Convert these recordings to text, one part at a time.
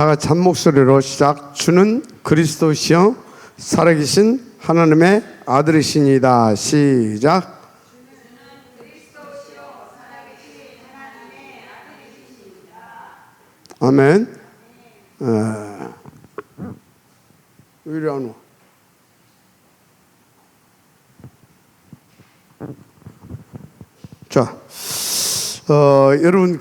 다 같이 한 목소리로 시작. 주는 그리스도시요 살아계신 하나님의 아들이시니다. 시작. 아멘. 왜 이리 안 와? 자, 여러분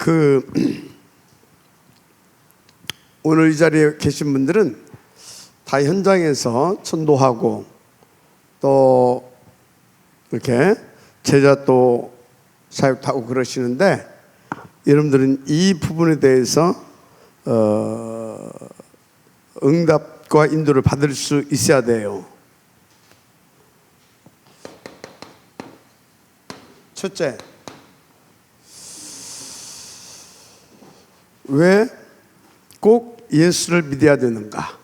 오늘 이 자리에 계신 분들은 다 현장에서 전도하고 또 이렇게 제자 또 사역도 하고 그러시는데, 여러분들은 이 부분에 대해서 응답과 인도를 받을 수 있어야 돼요. 첫째, 왜 꼭 예수를 믿어야 되는가?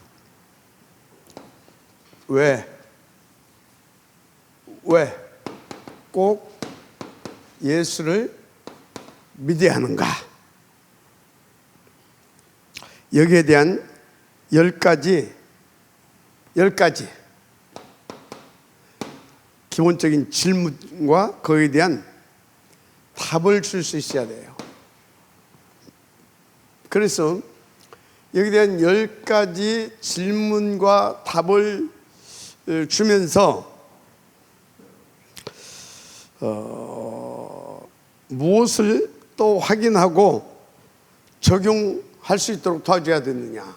왜 꼭 예수를 믿어야 하는가? 여기에 대한 10가지 기본적인 질문과 거기에 대한 답을 줄 수 있어야 돼요. 그래서 여기에 대한 10가지 질문과 답을 주면서 무엇을 또 확인하고 적용할 수 있도록 도와줘야 되느냐.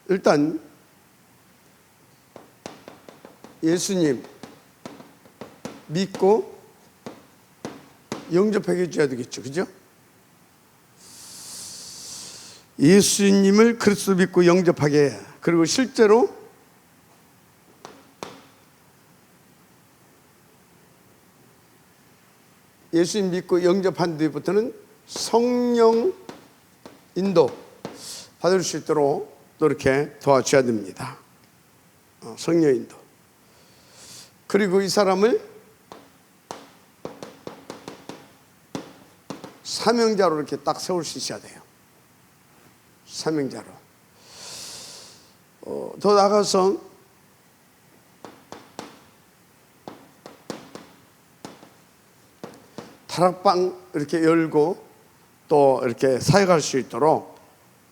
일단 예수님 믿고 영접하게 해줘야 되겠죠, 그죠? 예수님을 그리스도 믿고 영접하게 해. 그리고 실제로 예수님 믿고 영접한 뒤부터는 성령 인도 받을 수 있도록 또 이렇게 도와줘야 됩니다. 성령 인도. 그리고 이 사람을 사명자로 이렇게 딱 세울 수 있어야 돼요. 사명자로. 더 나가서 다락방 이렇게 열고 또 이렇게 사역할 수 있도록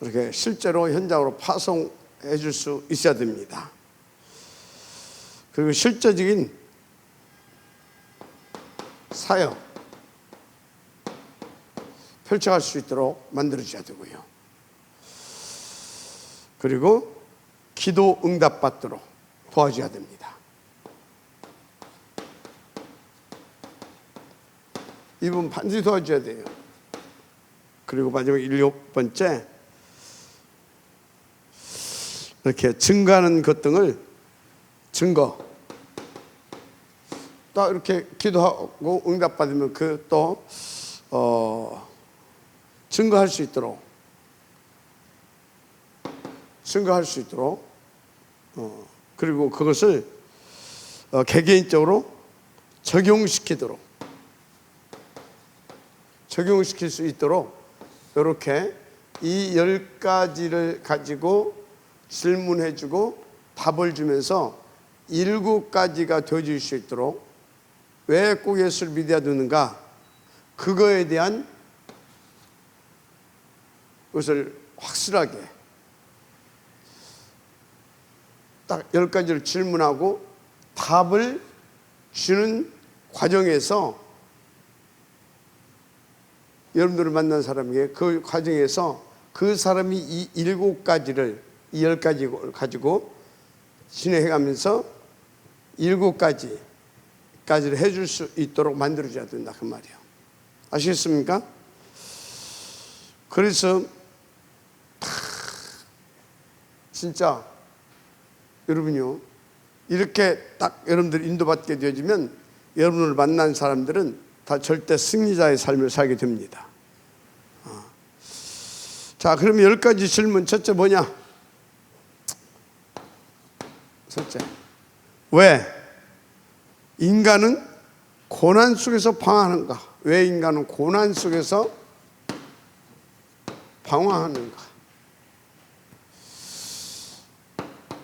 이렇게 실제로 현장으로 파송해 줄 수 있어야 됩니다. 그리고 실제적인 사역 펼쳐갈 수 있도록 만들어줘야 되고요. 그리고 기도 응답 받도록 도와줘야 됩니다. 이분 반드시 도와줘야 돼요. 그리고 마지막 7번째, 이렇게 증거하는 것 등을 또 이렇게 기도하고 응답 받으면 증거할 수 있도록 그리고 그것을 개개인적으로 적용시킬 수 있도록 이렇게 이 10가지를 가지고 질문해주고 답을 주면서 7가지가 되어줄 수 있도록, 왜 꼭 예수를 믿어야 되는가, 그거에 대한 것을 확실하게 딱 10가지를 질문하고 답을 주는 과정에서 여러분들을 만난 사람에게 그 과정에서 그 사람이 이 7가지를 이 10가지를 가지고 진행해가면서 7가지를 해줄 수 있도록 만들어줘야 된다, 그 말이에요. 아시겠습니까? 그래서 진짜 여러분요, 이렇게 딱 여러분들 인도받게 되어지면 여러분을 만난 사람들은 다 절대 승리자의 삶을 살게 됩니다. 자, 그러면 10가지 질문. 첫째 뭐냐? 첫째, 왜 인간은 고난 속에서 방황하는가? 왜 인간은 고난 속에서 방황하는가?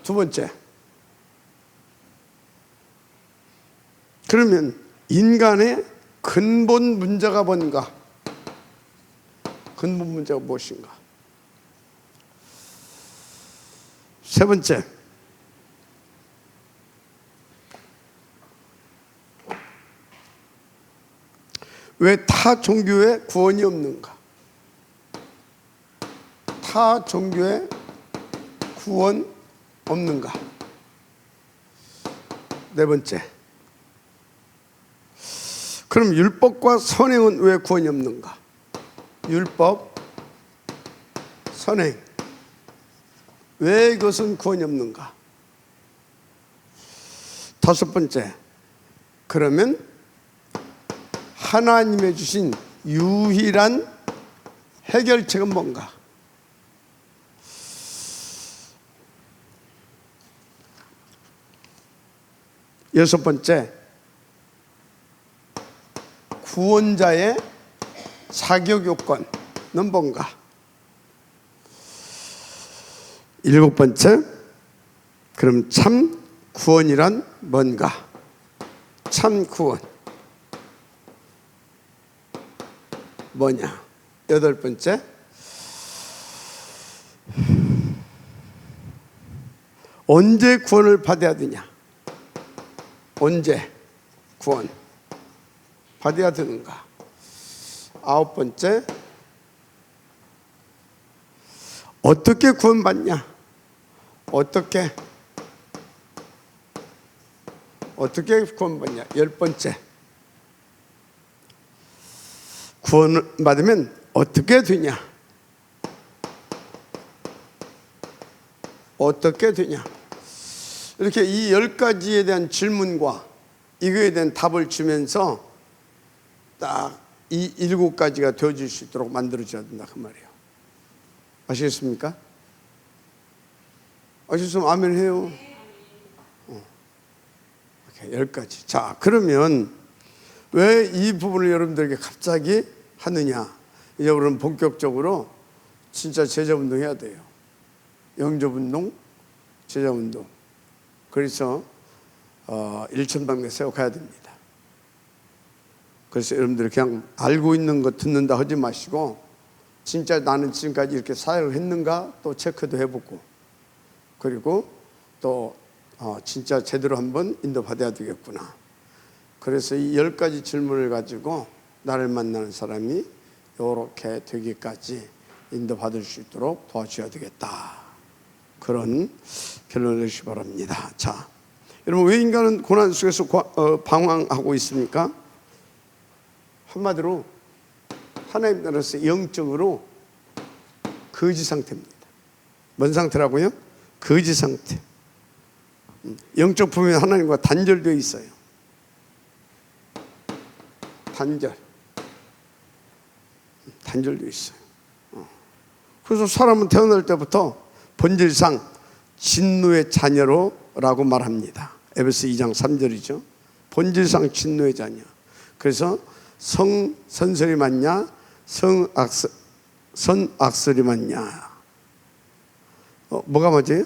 두 번째, 그러면 인간의 근본 문제가 뭔가? 근본 문제가 무엇인가? 세 번째, 왜 타 종교에 구원이 없는가? 타 종교에 구원 없는가? 네 번째, 그럼 율법과 선행은 왜 구원이 없는가? 율법, 선행, 왜 이것은 구원이 없는가? 다섯 번째, 그러면 하나님의 주신 유일한 해결책은 뭔가? 여섯 번째, 구원자의 자격 요건은 뭔가? 일곱 번째, 그럼 참 구원이란 뭔가? 참 구원 뭐냐? 여덟 번째, 언제 구원을 받아야 되냐? 언제 구원 받아야 되는가? 아홉 번째, 어떻게 구원받냐? 어떻게 구원받냐? 열 번째, 구원을 받으면 어떻게 되냐? 어떻게 되냐? 이렇게 이 10가지에 대한 질문과 이거에 대한 답을 주면서 딱 이 7가지가 되어질 수 있도록 만들어줘야 된다 그 말이에요. 아시겠습니까? 아시겠으면 아멘 해요. 이렇게 10가지. 자, 그러면 왜 이 부분을 여러분들에게 갑자기 하느냐? 이제 우리는 본격적으로 진짜 제자운동 해야 돼요. 영접운동, 제자운동. 그래서 일천방에 세워가야 됩니다. 그래서 여러분들 그냥 알고 있는 거 듣는다 하지 마시고 진짜 나는 지금까지 이렇게 사역을 했는가 또 체크도 해보고, 그리고 또 진짜 제대로 한번 인도받아야 되겠구나. 그래서 이 10가지 질문을 가지고 나를 만나는 사람이 이렇게 되기까지 인도받을 수 있도록 도와줘야 되겠다. 그런 결론을 내시기 바랍니다. 자, 여러분, 왜 인간은 고난 속에서 방황하고 있습니까? 한마디로 하나님 나라에서 영적으로 거지 상태입니다. 뭔 상태라고요? 거지 상태. 영적 부분이 하나님과 단절되어 있어요. 단절되어 있어요. 그래서 사람은 태어날 때부터 본질상 진노의 자녀로라고 말합니다. 에베소 2장 3절이죠. 본질상 진노의 자녀. 그래서 선설이 맞냐, 선악설이 맞냐? 뭐가 맞아요?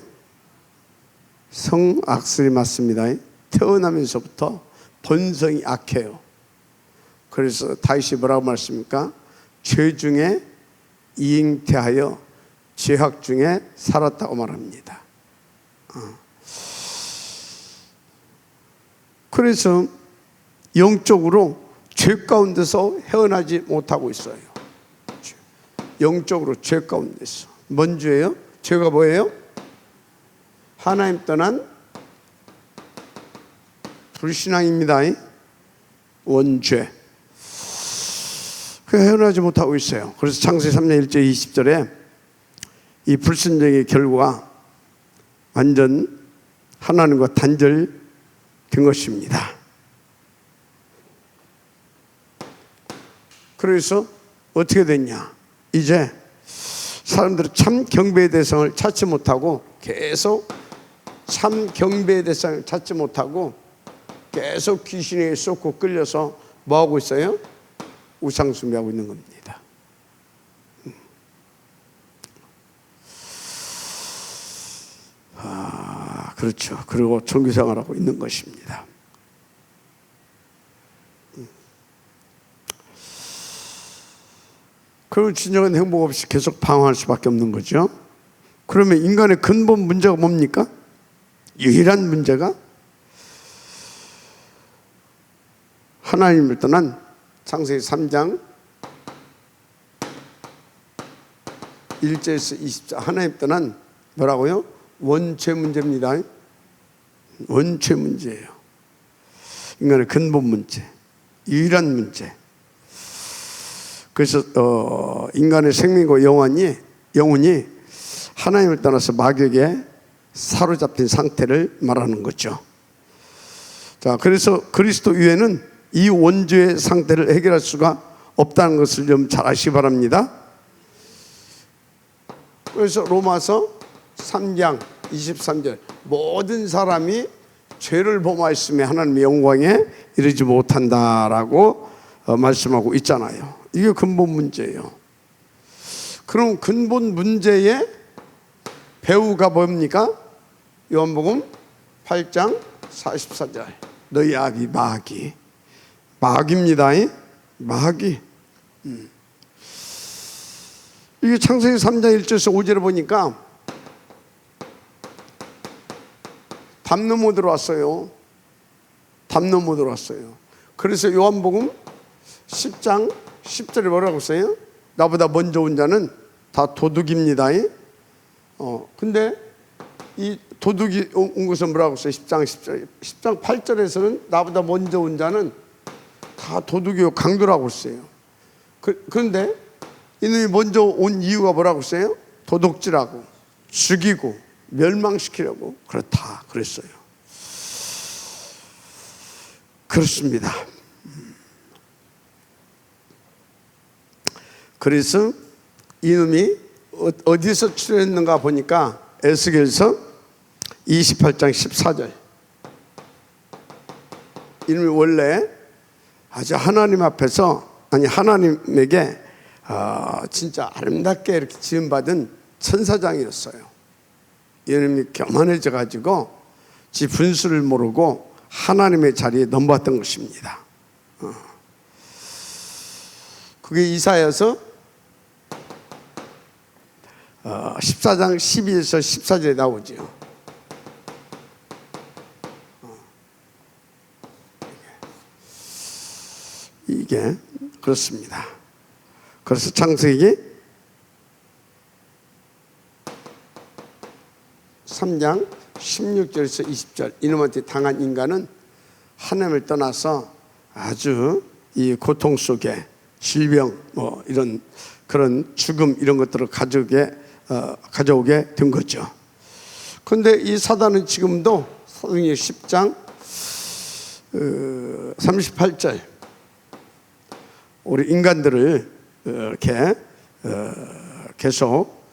성악설이 맞습니다. 태어나면서부터 본성이 악해요. 그래서 다윗이 뭐라고 말씀입니까? 죄 중에 잉태하여 죄악 중에 살았다고 말합니다. 그래서 영적으로 죄 가운데서 헤어나지 못하고 있어요. 영적으로 죄 가운데서. 뭔 죄예요? 죄가 뭐예요? 하나님 떠난 불신앙입니다. 원죄. 그 헤어나지 못하고 있어요. 그래서 창세기 3장 1절 20절에 이 불순종의 결과가 완전 하나님과 단절된 것입니다. 그래서 어떻게 됐냐? 이제 사람들은 참 경배의 대상을 찾지 못하고 계속 참 경배의 대상을 찾지 못하고 계속 귀신에 쏟고 끌려서 뭐하고 있어요? 우상숭배하고 있는 겁니다. 그렇죠. 그리고 종교생활하고 있는 것입니다. 그럼 진정한 행복 없이 계속 방황할 수밖에 없는 거죠. 그러면 인간의 근본 문제가 뭡니까? 유일한 문제가 하나님을 떠난 창세기 3장 1절에서 20절 하나님 떠난 뭐라고요? 원죄 문제입니다. 원죄 문제예요. 인간의 근본 문제, 유일한 문제. 그래서 인간의 생명과 영혼이 하나님을 떠나서 마귀에게 사로잡힌 상태를 말하는 거죠. 자, 그래서 그리스도 위에는 이 원죄의 상태를 해결할 수가 없다는 것을 좀 잘 아시기 바랍니다. 그래서 로마서 3장 23절 모든 사람이 죄를 범하였으며 하나님의 영광에 이르지 못한다라고 말씀하고 있잖아요. 이게 근본 문제예요. 그럼 근본 문제의 배우가 뭡니까? 요한복음 8장 44절 너희 아비 마귀입니다. 마귀. 이게 창세기 3장 1절에서 5절에 보니까 담 넘어 들어왔어요. 담 넘어 들어왔어요. 그래서 요한복음 10장 10절에 뭐라고 써요? 나보다 먼저 온 자는 다 도둑입니다. 근데 이 도둑이 온 것은 뭐라고 써요? 10장 10절, 10장 8절에서는 나보다 먼저 온 자는 다 도둑이요 강도라고 써요. 그런데 이놈이 먼저 온 이유가 뭐라고 써요? 도둑질하고 죽이고 멸망시키려고 그렇다 그랬어요. 그렇습니다. 그래서 이놈이 어디서 출현했는가 보니까 에스겔서 28장 14절 이놈이 원래 아주 하나님 앞에서 하나님에게 진짜 아름답게 이렇게 지음받은 천사장이었어요. 이놈이 교만해져 가지고 지 분수를 모르고 하나님의 자리에 넘어왔던 것입니다. 그게 이사야서 14장 12에서 14절에 나오죠. 이게 그렇습니다. 그래서 창세기 3장 16절에서 20절 이놈한테 당한 인간은 하나님을 떠나서 아주 이 고통 속에 질병 이런 그런 죽음 이런 것들을 가져오게 된 거죠. 그런데 이 사단은 지금도 사도행전 10장 38절 우리 인간들을 이렇게 계속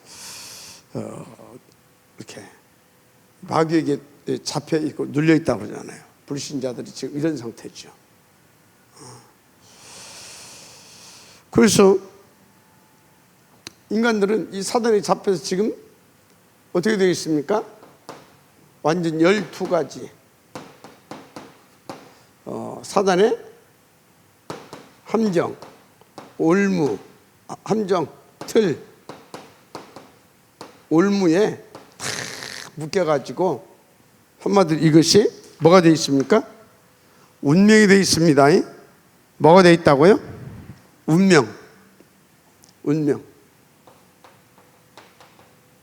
이렇게 마귀에게 잡혀 있고 눌려 있다고 그러잖아요. 불신자들이 지금 이런 상태죠. 그래서 인간들은 이 사단에 잡혀서 지금 어떻게 되어 있습니까? 완전 12가지 사단의 함정, 올무, 함정, 틀, 올무에 다 묶여가지고 한마디로 이것이 뭐가 되어 있습니까? 운명이 되어 있습니다. 뭐가 되어 있다고요? 운명.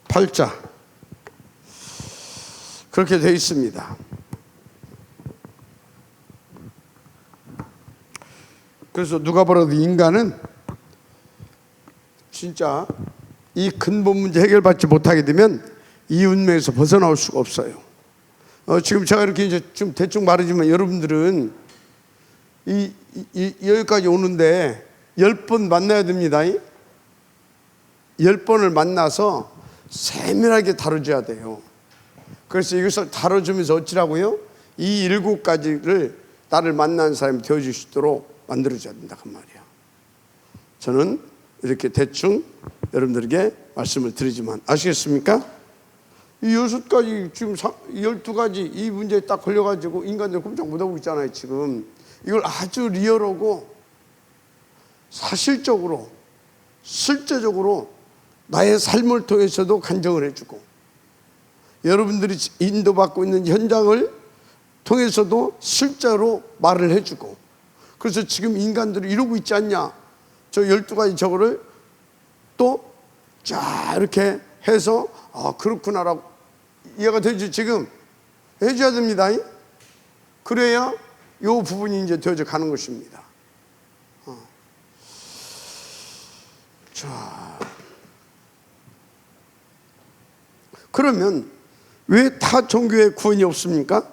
팔자. 그렇게 되어 있습니다. 그래서 누가 보라도 인간은 진짜 이 근본 문제 해결받지 못하게 되면 이 운명에서 벗어나올 수가 없어요. 지금 제가 이렇게 이제 좀 대충 말하지만 여러분들은 여기까지 오는데 10번 만나야 됩니다. 10번을 만나서 세밀하게 다뤄줘야 돼요. 그래서 이것을 다뤄주면서 어찌라고요? 이 7가지를 나를 만나는 사람이 되어줄 수 있도록 만들어줘야 된다 그 말이야. 저는 이렇게 대충 여러분들에게 말씀을 드리지만 아시겠습니까? 이 6가지, 지금 12가지 이 문제에 딱 걸려가지고 인간들 꼼짝 못하고 있잖아요, 지금. 이걸 아주 리얼하고 사실적으로, 실제적으로 나의 삶을 통해서도 간증을 해주고, 여러분들이 인도받고 있는 현장을 통해서도 실제로 말을 해주고, 그래서 지금 인간들이 이러고 있지 않냐. 저 12가지 저거를 또 쫙 이렇게 해서 그렇구나라고 이해가 되죠. 지금 해줘야 됩니다. 그래야 이 부분이 이제 되어져 가는 것입니다. 자, 그러면 왜 타 종교에 구원이 없습니까?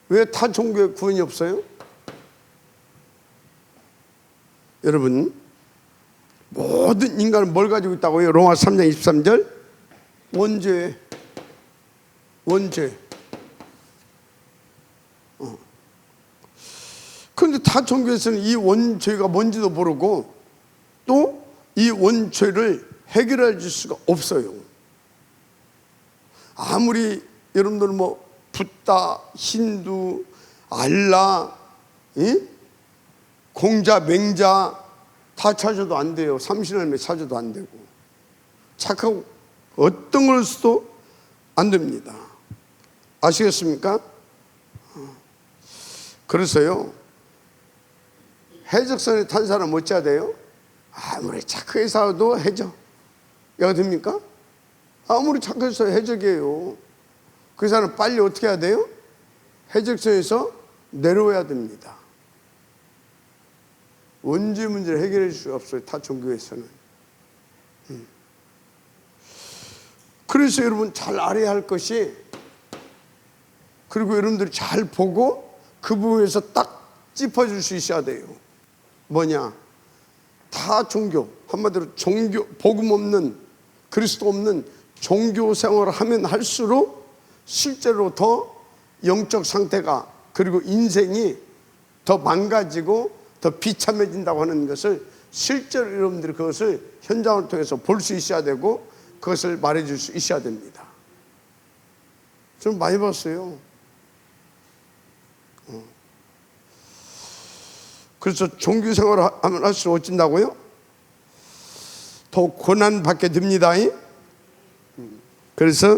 왜 타 종교에 구원이 없어요? 여러분, 모든 인간은 뭘 가지고 있다고요? 로마 3장 23절 원죄. 그런데 타 종교에서는 이 원죄가 뭔지도 모르고 또 이 원죄를 해결해 줄 수가 없어요. 아무리 여러분들 뭐 붓다, 힌두, 알라, 공자, 맹자 다 찾아도 안 돼요. 삼신할매 찾아도 안 되고, 착하고 어떤 걸 써도 안 됩니다. 아시겠습니까? 그래서요, 해적선에 탄 사람 어찌해야 돼요? 아무리 착하게 살아도 해적가 됩니까? 아무리 착하게 살아도 해적이에요. 그 사람 빨리 어떻게 해야 돼요? 해적선에서 내려와야 됩니다. 원죄 문제를 해결해 줄 수가 없어요, 타 종교에서는. 그래서 여러분 잘 알아야 할 것이, 그리고 여러분들이 잘 보고 그 부분에서 딱 짚어줄 수 있어야 돼요. 뭐냐? 타 종교, 한마디로 종교, 복음 없는, 그리스도 없는 종교 생활을 하면 할수록 실제로 더 영적 상태가, 그리고 인생이 더 망가지고 더 비참해진다고 하는 것을 실제로 여러분들이 그것을 현장을 통해서 볼 수 있어야 되고, 그것을 말해줄 수 있어야 됩니다. 좀 많이 봤어요. 그래서 종교 생활을 하면 할수록 어쩐다고요? 더 고난받게 됩니다. 그래서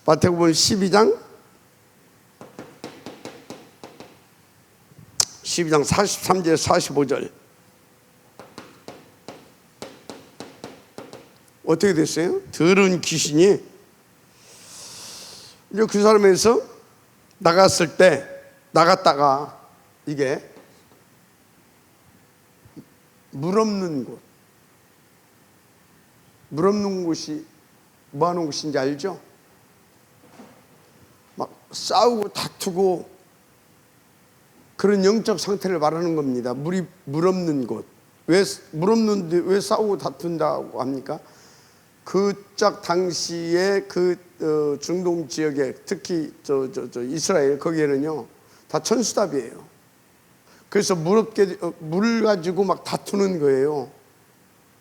마태복음 12장 43절 45절 어떻게 됐어요? 더러운 귀신이 이제 그 사람에서 나갔을 때, 나갔다가 이게 물 없는 곳, 물 없는 곳이 뭐 하는 곳인지 알죠? 막 싸우고 다투고 그런 영적 상태를 말하는 겁니다. 물 없는 곳. 왜 물 없는데 왜 싸우고 다툰다고 합니까? 그짝 당시에 그 중동 지역에, 특히 저 이스라엘 거기에는요 다 천수답이에요. 그래서 물 가지고 막 다투는 거예요.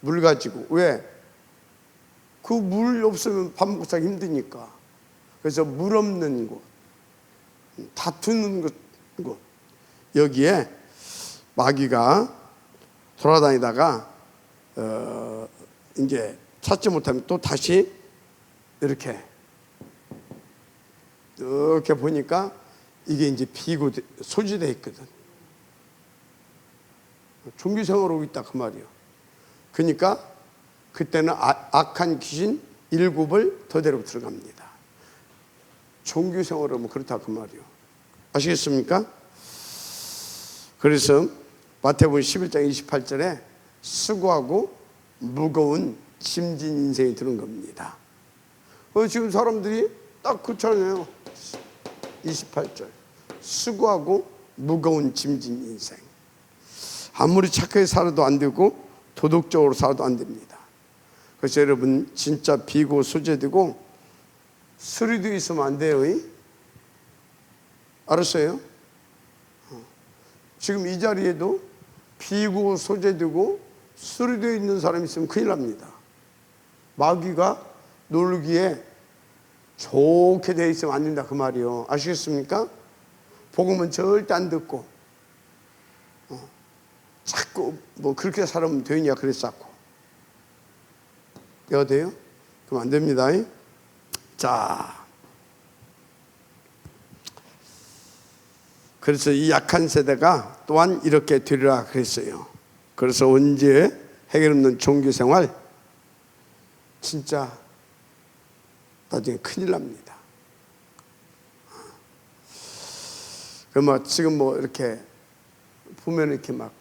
물 가지고. 왜? 그 물 없으면 밥 먹고 살기 힘드니까. 그래서 물 없는 곳, 다투는 곳. 여기에 마귀가 돌아다니다가 이제 찾지 못하면 또 다시 이렇게 보니까 이게 이제 비고 소지되어 있거든. 종교생활하고 있다 그 말이요. 그러니까 그때는 악한 귀신 7을 더 데리고 들어갑니다. 종교생활하면 그렇다 그 말이요. 아시겠습니까? 그래서 마태복음 11장 28절에 수고하고 무거운 짐진 인생이 드는 겁니다. 지금 사람들이 딱 그렇잖아요. 28절 수고하고 무거운 짐진 인생. 아무리 착하게 살아도 안 되고 도덕적으로 살아도 안 됩니다. 그래서 여러분 진짜 비고 소재되고 수리도 있으면 안 돼요. 알았어요? 지금 이 자리에도 비고 소재되고 수리되어 있는 사람이 있으면 큰일 납니다. 마귀가 놀기에 좋게 돼 있으면 안 된다 그 말이요. 아시겠습니까? 복음은 절대 안 듣고 자꾸 뭐 그렇게 살면 되냐 그랬었고. 이해가 돼요? 그럼 안 됩니다. 자, 그래서 이 약한 세대가 또한 이렇게 되리라 그랬어요. 그래서 언제 해결 없는 종교생활 진짜 나중에 큰일 납니다. 그럼 지금 뭐 이렇게 보면 이렇게 막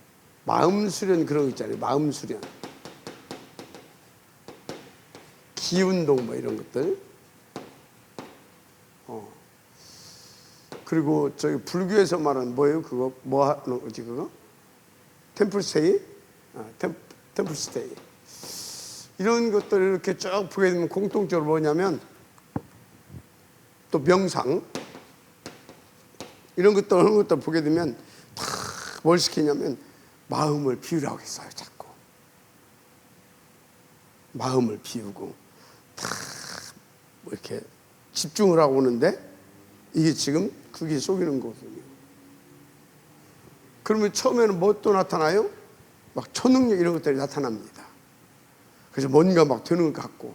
마음 수련 그런 거 있잖아요. 마음 수련, 기운동 뭐 이런 것들. 그리고 저기 불교에서 말하는 뭐예요? 그거 뭐 하는 거지 그거? 템플스테이, 템플스테이. 이런 것들을 이렇게 쭉 보게 되면 공통적으로 뭐냐면 또 명상 이런 것들 하는 것들 보게 되면 다 뭘 시키냐면 마음을 비우라고 했어요. 자꾸 마음을 비우고 다 뭐 이렇게 집중을 하고 오는데 이게 지금 그게 속이는 거거든요. 그러면 처음에는 뭐 또 나타나요? 막 초능력 이런 것들이 나타납니다. 그래서 뭔가 막 되는 것 같고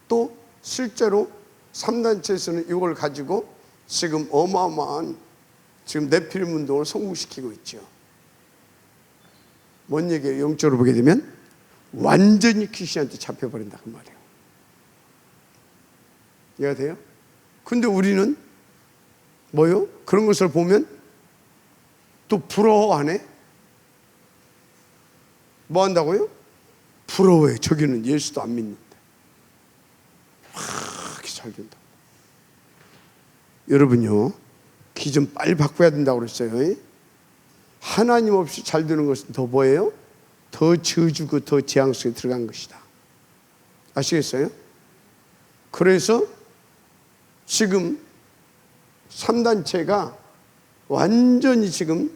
또 실제로 3단체에서는 이걸 가지고 지금 어마어마한 지금 네피림 운동을 성공시키고 있죠. 뭔 얘기예요? 영적으로 보게 되면 완전히 귀신한테 잡혀버린다 그 말이에요. 이해가 돼요? 근데 우리는 뭐요? 그런 것을 보면 또 부러워하네. 뭐 한다고요? 부러워해. 저기는 예수도 안 믿는데 막 이렇게 잘 된다. 여러분요, 기 좀 빨리 바꿔야 된다고 그랬어요. 하나님 없이 잘 되는 것은 더 뭐예요? 더 저주고 더 재앙 속에 들어간 것이다. 아시겠어요? 그래서 지금 3단체가 완전히 지금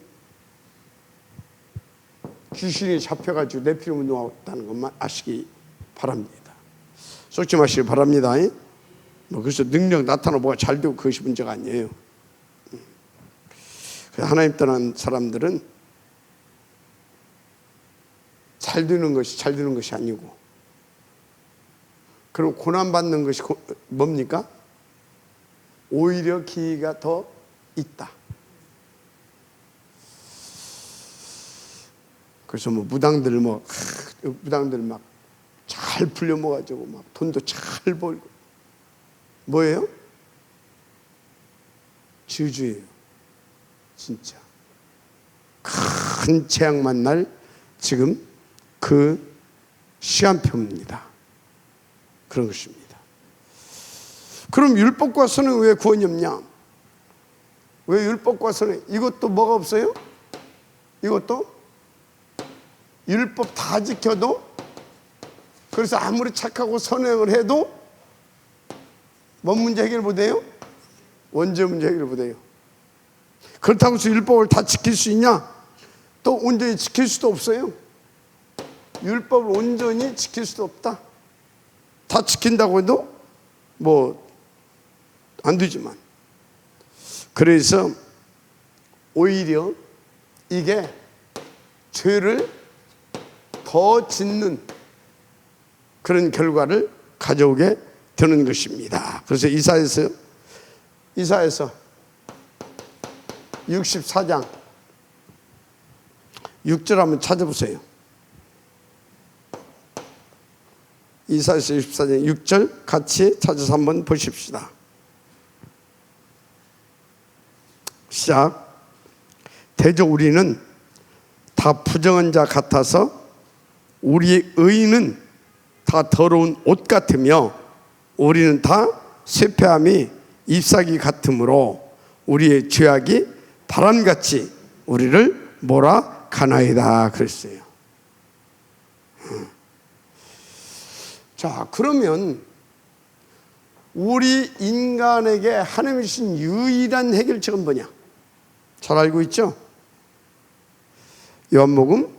귀신이 잡혀가지고 네피림 운동하고 있다는 것만 아시기 바랍니다. 속지 마시기 바랍니다. 뭐 그래서 능력 나타나고 뭐가 잘 되고 그것이 문제가 아니에요. 하나님 떠난 사람들은 잘 되는 것이 아니고, 그럼 고난 받는 것이 뭡니까? 오히려 기회가 더 있다. 그래서 뭐 무당들 막 잘 풀려 모아가지고 막 돈도 잘 벌고 뭐예요? 저주예요. 진짜 큰 재앙 만날 지금 그 시한표입니다. 그런 것입니다. 그럼 율법과 선은 왜 구원이 없냐? 왜 율법과 선은? 이것도 뭐가 없어요? 이것도 율법 다 지켜도, 그래서 아무리 착하고 선행을 해도 뭔 문제 해결 못해요? 원죄 문제 해결 못해요. 그렇다고 해서 율법을 다 지킬 수 있냐? 또 온전히 지킬 수도 없어요. 율법을 온전히 지킬 수도 없다. 다 지킨다고 해도 뭐 안 되지만, 그래서 오히려 이게 죄를 더 짓는 그런 결과를 가져오게 되는 것입니다. 그래서 이사야서 64장 6절 한번 찾아보세요. 이사야서 64장 6절 같이 찾아서 한번 보십시다. 시작. 대저 우리는 다 부정한 자 같아서 우리의 의는 다 더러운 옷 같으며 우리는 다 쇠폐함이 잎사귀 같으므로 우리의 죄악이 바람같이 우리를 몰아가나이다 그랬어요. 자, 그러면 우리 인간에게 하나님이 주신 유일한 해결책은 뭐냐? 잘 알고 있죠? 요한복음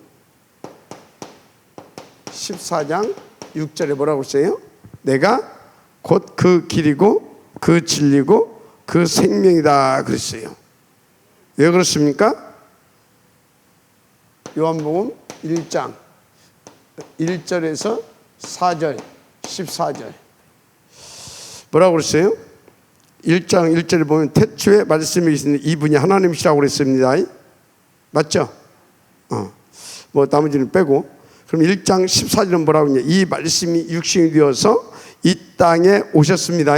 14장 6절에 뭐라고 써요? 내가 곧 그 길이고 그 진리고 그 생명이다 그랬어요. 왜 그렇습니까? 요한복음 1장 1절에서 4절 14절 뭐라고 그랬어요? 1장 1절에 보면 태초에 말씀이 계시는 이분이 하나님이시라고 그랬습니다. 맞죠? 뭐 나머지는 빼고. 그럼 1장 14절은 뭐라고 했냐? 이 말씀이 육신이 되어서 이 땅에 오셨습니다.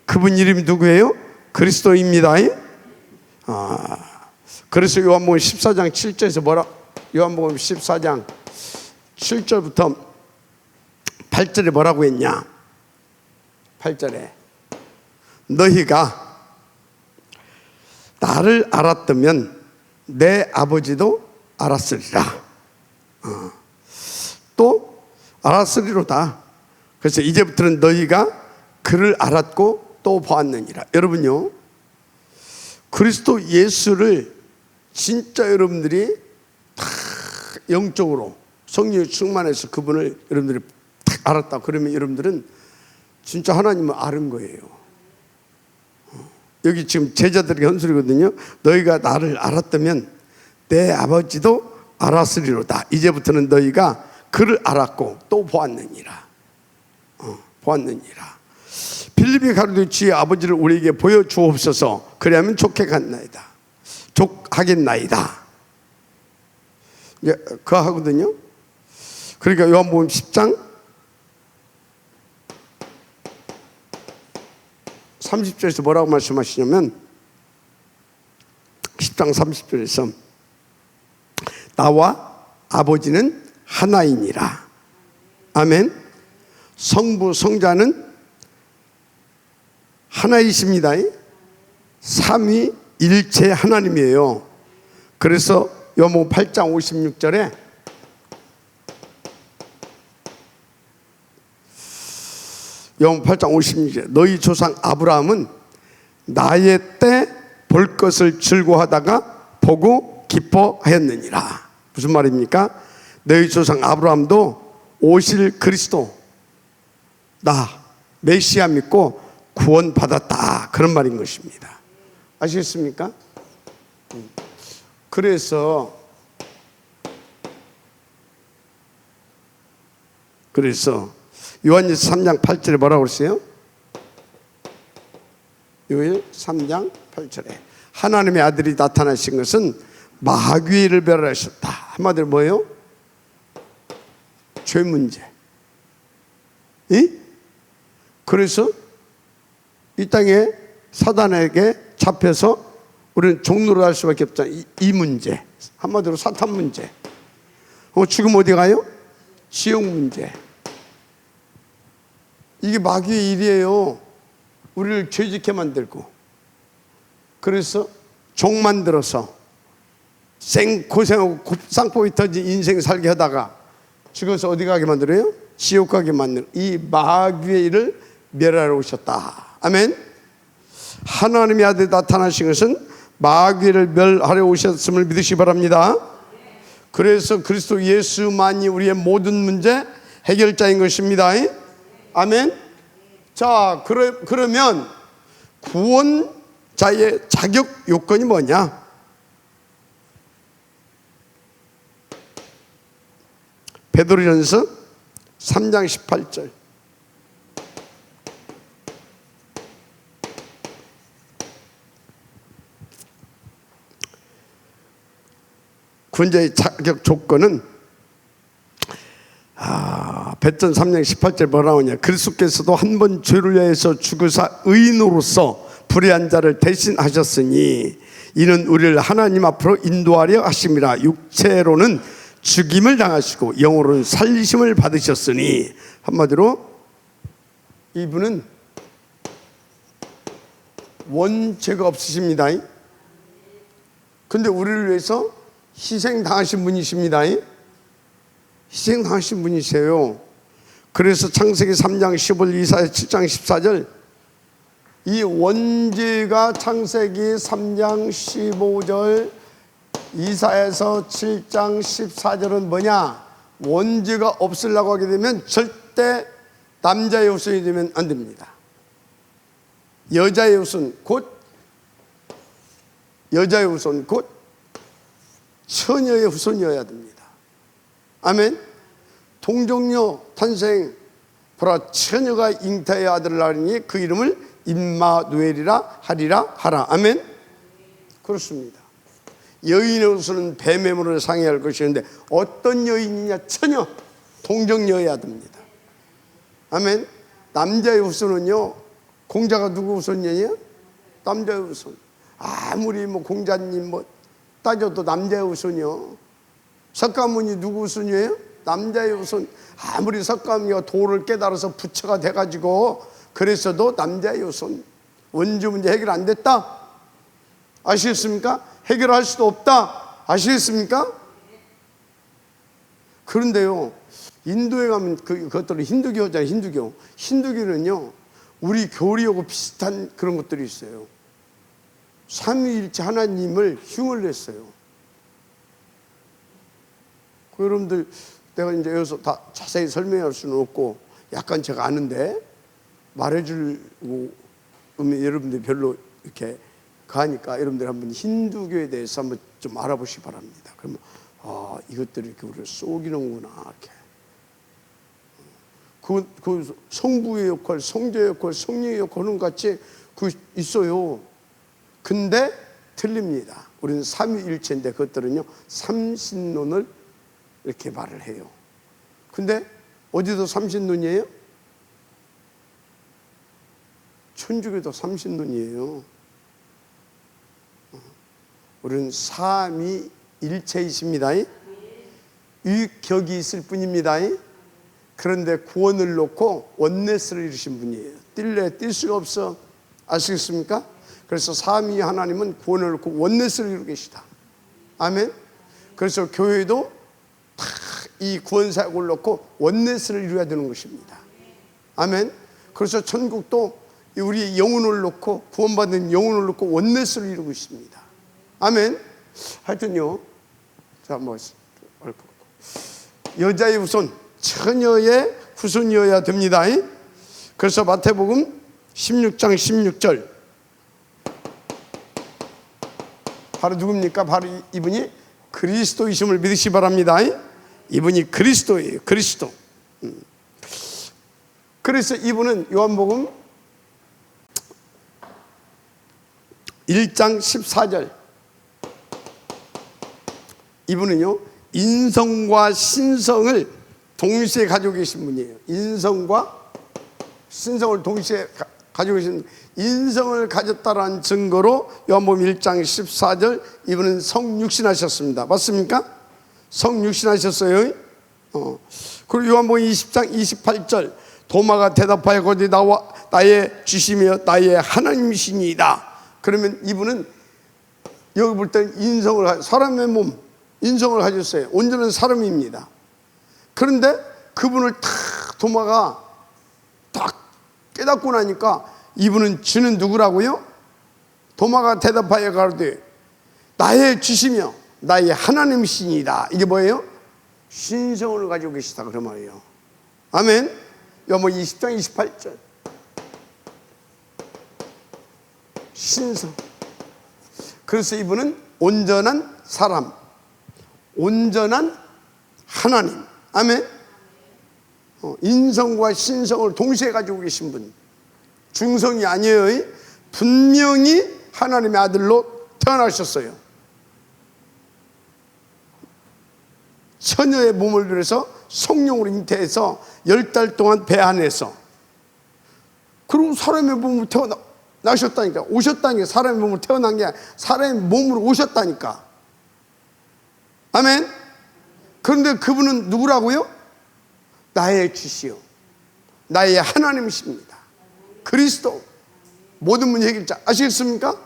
그분 이름이 누구예요? 그리스도입니다. 그래서 요한복음 14장 7절에서 요한복음 14장 7절부터 8절에 뭐라고 했냐? 8절에 너희가 나를 알았다면 내 아버지도 알았으리라. 또 알았으리로다. 그래서 이제부터는 너희가 그를 알았고 또 보았느니라. 여러분요, 그리스도 예수를 진짜 여러분들이 다 영적으로 성령이 충만해서 그분을 여러분들이 딱 알았다 그러면 여러분들은 진짜 하나님을 아는 거예요. 여기 지금 제자들에게 한 소리거든요. 너희가 나를 알았다면 내 아버지도 알았으리로다. 이제부터는 너희가 그를 알았고 또 보았느니라. 보았느니라. 빌립이 가로되 주의 아버지를 우리에게 보여주옵소서. 그리하면 족하겠나이다. 그 하거든요. 그러니까 요한복음 10장 30절에서 뭐라고 말씀하시냐면 10장 30절에서 나와 아버지는 하나이니라. 아멘. 성부 성자는 하나이십니다. 삼위일체 하나님이에요. 그래서 요한복음 8장 56절에 요한복음 8장 56절에 너희 조상 아브라함은 나의 때 볼 것을 즐거워하다가 보고 기뻐하였느니라. 무슨 말입니까? 너희 조상 아브라함도 오실 그리스도 나 메시아 믿고 구원받았다 그런 말인 것입니다. 아시겠습니까? 그래서 요한일서 3장 8절에 뭐라고 그랬어요? 요한 3장 8절에 하나님의 아들이 나타나신 것은 마귀를 멸하셨다. 한마디로 뭐예요? 죄 문제. 그래서 이 땅에 사단에게 잡혀서 우리는 종로로 할 수밖에 없잖아요. 이 문제. 한마디로 사탄 문제. 지금 어디 가요? 지옥 문제. 이게 마귀의 일이에요. 우리를 죄짓게 만들고. 그래서 종 만들어서 생고생하고 쌍포이 터진 인생 살게 하다가 죽어서 어디 가게 만들어요? 지옥 가게 만드는 이 마귀의 일을 멸하러 오셨다. 아멘. 하나님의 아들이 나타나신 것은 마귀를 멸하러 오셨음을 믿으시기 바랍니다. 그래서 그리스도 예수만이 우리의 모든 문제 해결자인 것입니다. 아멘. 자, 그러면 구원자의 자격 요건이 뭐냐? 베드로전서 3장 18절. 구원자의 자격 조건은 베드로 3장 18절 뭐라고 하냐? 그리스도께서도 한 번 죄를 위하여서 죽으사 의인으로서 불의한 자를 대신하셨으니 이는 우리를 하나님 앞으로 인도하려 하심이라. 육체로는 죽임을 당하시고 영으로는 살리심을 받으셨으니 한마디로 이분은 원죄가 없으십니다. 근데 우리를 위해서 희생당하신 분이십니다. 희생당하신 분이세요. 그래서 창세기 3장 15절, 이사야 7장 14절 이 원죄가 창세기 3장 15절 이사야서 7장 14절은 뭐냐? 원죄가 없으려고 하게 되면 절대 남자의 후손이 되면 안 됩니다. 여자의 후손 곧 처녀의 후손이어야 됩니다. 아멘. 동정녀 탄생 보라 처녀가 잉타의 아들을 낳으니 그 이름을 임마누엘이라 하라. 아멘. 그렇습니다. 여인의 후손은 뱀의 물을 상해할 것이었는데 어떤 여인이냐? 처녀, 동정녀여야 됩니다. 아멘. 남자의 후손은요, 공자가 누구 후손이에요? 남자의 후손. 아무리 공자님 따져도 남자의 후손이요. 석가모니 누구 후손이에요? 남자의 후손. 아무리 석가모니가 도를 깨달아서 부처가 돼가지고 그랬어도 남자의 후손. 원주 문제 해결 안 됐다? 아시겠습니까? 해결할 수도 없다. 아시겠습니까? 그런데요, 인도에 가면 그것들은 힌두교잖아요. 힌두교는요, 우리 교리하고 비슷한 그런 것들이 있어요. 삼위일체 하나님을 흉을 냈어요. 여러분들, 내가 이제 여기서 다 자세히 설명할 수는 없고 약간 제가 아는데 말해주고 여러분들 별로 이렇게 가니까 여러분들 한번 힌두교에 대해서 한번 좀 알아보시기 바랍니다. 그러면 이것들이 이렇게 우리를 속이는구나 이렇게. 그 성부의 역할, 성자의 역할, 성령의 역할은 같이 있어요. 근데 틀립니다. 우리는 삼위일체인데 그것들은요 삼신론을 이렇게 말을 해요. 근데 어디도 삼신론이에요? 천주교도 삼신론이에요. 우리는 삼위일체이십니다. 유격이 있을 뿐입니다. 그런데 구원을 놓고 원네스를 이루신 분이에요. 뛸래 뛸 수가 없어. 아시겠습니까? 그래서 삼위 하나님은 구원을 놓고 원네스를 이루고 계시다. 아멘. 그래서 교회도 다 이 구원사역을 놓고 원네스를 이루어야 되는 것입니다. 아멘. 그래서 천국도 우리 영혼을 놓고 구원받은 영혼을 놓고 원네스를 이루고 있습니다. 아멘. 하여튼요, 자, 여자의 후손, 처녀의 후손이어야 됩니다. 그래서 마태복음 16장 16절. 바로 누굽니까? 바로 이분이 그리스도이심을 믿으시 바랍니다. 이분이 그리스도예요. 그리스도. 그래서 이분은 요한복음 1장 14절. 이분은요, 인성과 신성을 동시에 가지고 계신 분이에요. 인성과 신성을 동시에 가지고 계신 분. 인성을 가졌다라는 증거로 요한복음 1장 14절 이분은 성육신하셨습니다. 맞습니까? 성육신하셨어요. 그리고 요한복음 20장 28절 도마가 대답하여 거기 나의 주시며 나의 하나님이시니이다. 그러면 이분은 여기 볼 때 사람의 몸, 인성을 가졌어요. 온전한 사람입니다. 그런데 그분을 탁 도마가 딱 깨닫고 나니까 이분은 주는 누구라고요? 도마가 대답하여 가로되 나의 주시며 나의 하나님이시니이다. 이게 뭐예요? 신성을 가지고 계시다 그런 말이에요. 아멘. 요한복음 20장 28절 신성. 그래서 이분은 온전한 사람, 온전한 하나님. 아멘. 인성과 신성을 동시에 가지고 계신 분. 중성이 아니에요. 분명히 하나님의 아들로 태어나셨어요. 처녀의 몸을 빌어서 성령으로 잉태해서 10달 동안 배 안에서, 그리고 사람의 몸으로 태어나셨다니까. 오셨다니까. 사람의 몸으로 태어난 게 아니라 사람의 몸으로 오셨다니까. 아멘. 그런데 그분은 누구라고요? 나의 주시요 나의 하나님이십니다. 그리스도, 모든 문제 해결자. 아시겠습니까?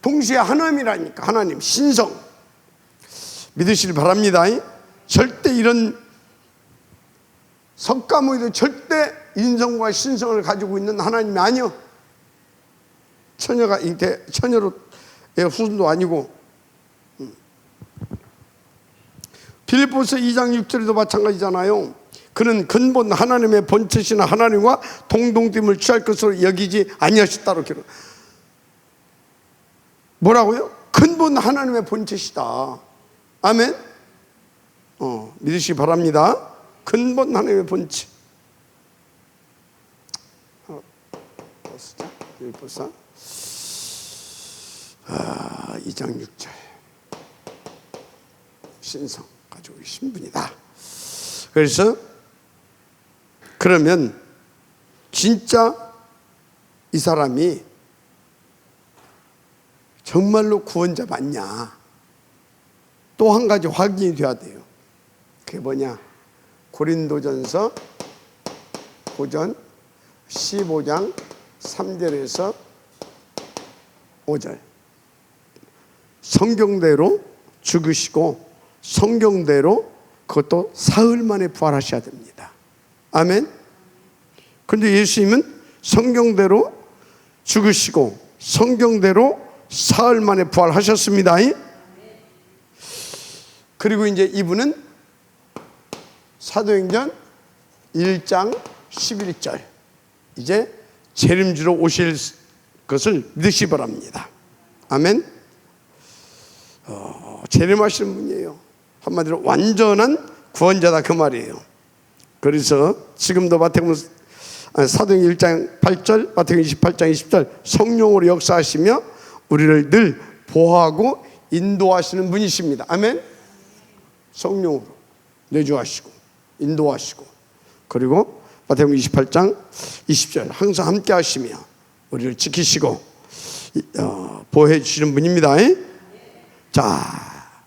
동시에 하나님이라니까. 하나님, 신성. 믿으시길 바랍니다. 절대 이런 석가모니도 절대 인성과 신성을 가지고 있는 하나님이 아니요. 처녀가 처녀로의 후손도 아니고. 빌립보서 2장 6절에도 마찬가지잖아요. 그는 근본 하나님의 본체시나 하나님과 동등됨을 취할 것으로 여기지 아니하셨다로 기록. 뭐라고요? 근본 하나님의 본체시다. 아멘. 믿으시기 바랍니다. 근본 하나님의 본체. 여기 보자. 2장 6절. 신성 가지고 계신 분이다. 그래서 그러면 진짜 이 사람이 정말로 구원자 맞냐? 또 한 가지 확인이 돼야 돼요. 그게 뭐냐? 고린도전서 고전 15장 3절에서 5절. 성경대로 죽으시고 성경대로 그것도 사흘 만에 부활하셔야 됩니다. 아멘. 그런데 예수님은 성경대로 죽으시고 성경대로 사흘 만에 부활하셨습니다. 그리고 이제 이분은 사도행전 1장 11절 이제 재림주로 오실 것을 믿으시기 바랍니다. 아멘. 재림하시는 분이에요. 한마디로 완전한 구원자다 그 말이에요. 그래서 지금도 사도행전 1장 8절, 마태복음 28장 20절 성령으로 역사하시며 우리를 늘 보호하고 인도하시는 분이십니다. 아멘. 성령으로 내주하시고 인도하시고 그리고 마태복음 28장 20절 항상 함께 하시며 우리를 지키시고 보호해 주시는 분입니다. 자,